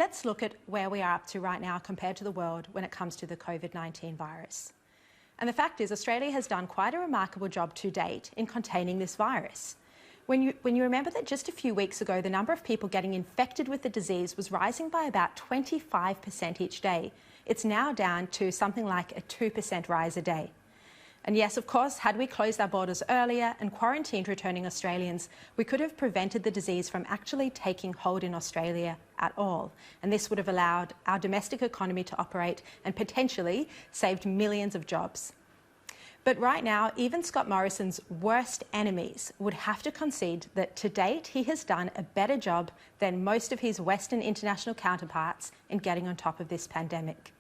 let's look at where we are up to right now compared to the world when it comes to the COVID-19 virus. And the fact is, Australia has done quite a remarkable job to date in containing this virus. When you remember that just a few weeks ago, the number of people getting infected with the disease was rising by about 25% each day, it's now down to something like a 2% rise a day. And yes, of course, had we closed our borders earlier and quarantined returning Australians, we could have prevented the disease from actually taking hold in Australia at all. And this would have allowed our domestic economy to operate and potentially saved millions of jobs. But right now, even Scott Morrison's worst enemies would have to concede that to date he has done a better job than most of his Western international counterparts in getting on top of this pandemic.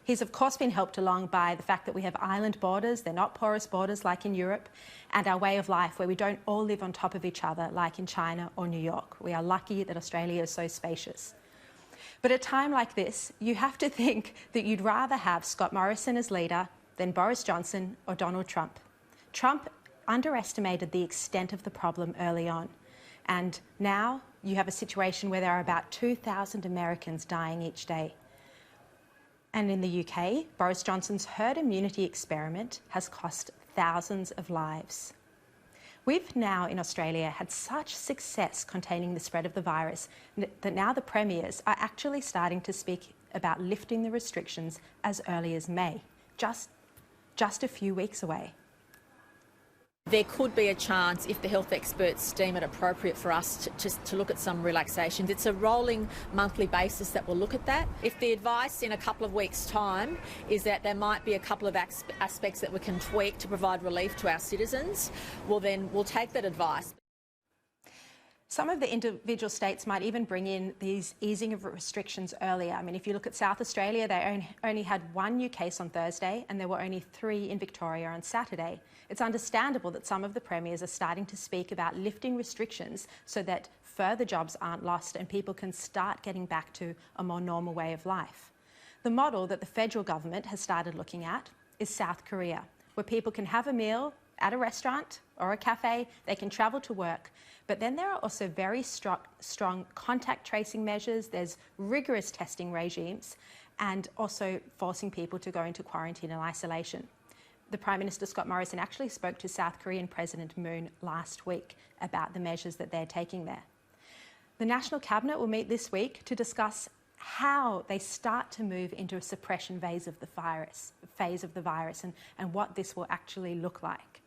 He's of course been helped along by the fact that we have island borders, they're not porous borders like in Europe, and our way of life where we don't all live on top of each other like in China or New York. We are lucky that Australia is so spacious. But at a time like this, you have to think that you'd rather have Scott Morrison as leader than Boris Johnson or Donald Trump. Trump underestimated the extent of the problem early on, and now you have a situation where there are about 2,000 Americans dying each day. And in the UK, Boris Johnson's herd immunity experiment has cost thousands of lives. We've now in Australia had such success containing the spread of the virus that now the premiers are actually starting to speak about lifting the restrictions as early as May, just a few weeks away. There could be a chance, if the health experts deem it appropriate for us to look at some relaxation. It's a rolling monthly basis that we'll look at that. If the advice in a couple of weeks' time is that there might be a couple of aspects that we can tweak to provide relief to our citizens, well then we'll take that advice. Some of the individual states might even bring in these easing of restrictions earlier. I mean, if you look at South Australia, they only had 1 new case on Thursday and there were only 3 in Victoria on Saturday. It's understandable that some of the premiers are starting to speak about lifting restrictions so that further jobs aren't lost and people can start getting back to a more normal way of life. The model that the federal government has started looking at is South Korea, where people can have a meal at a restaurant or a cafe, they can travel to work. But then there are also very strong contact tracing measures, there's rigorous testing regimes, and also forcing people to go into quarantine and isolation. The Prime Minister Scott Morrison actually spoke to South Korean President Moon last week about the measures that they're taking there. The National Cabinet will meet this week to discuss how they start to move into a suppression phase of the virus and what this will actually look like.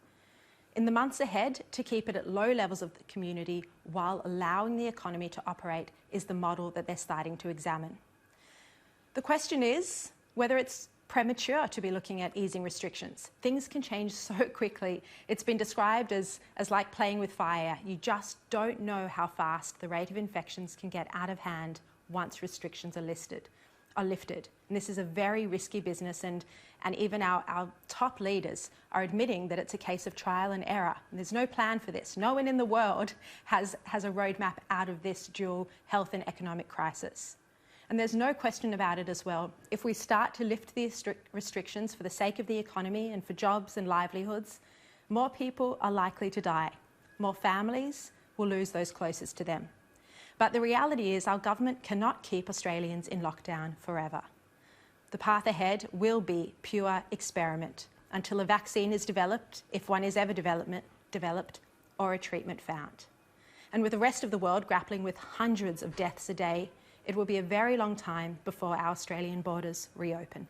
In the months ahead, to keep it at low levels of the community while allowing the economy to operate is the model that they're starting to examine. The question is whether it's premature to be looking at easing restrictions. Things can change so quickly. It's been described as like playing with fire. You just don't know how fast the rate of infections can get out of hand once restrictions are lifted. And this is a very risky business, and even our top leaders are admitting that it's a case of trial and error. And there's no plan for this. No one in the world has a roadmap out of this dual health and economic crisis. And there's no question about it as well. If we start to lift these restrictions for the sake of the economy and for jobs and livelihoods, more people are likely to die. More families will lose those closest to them. But the reality is our government cannot keep Australians in lockdown forever. The path ahead will be pure experiment until a vaccine is developed, if one is ever developed, or a treatment found. And with the rest of the world grappling with hundreds of deaths a day, it will be a very long time before our Australian borders reopen.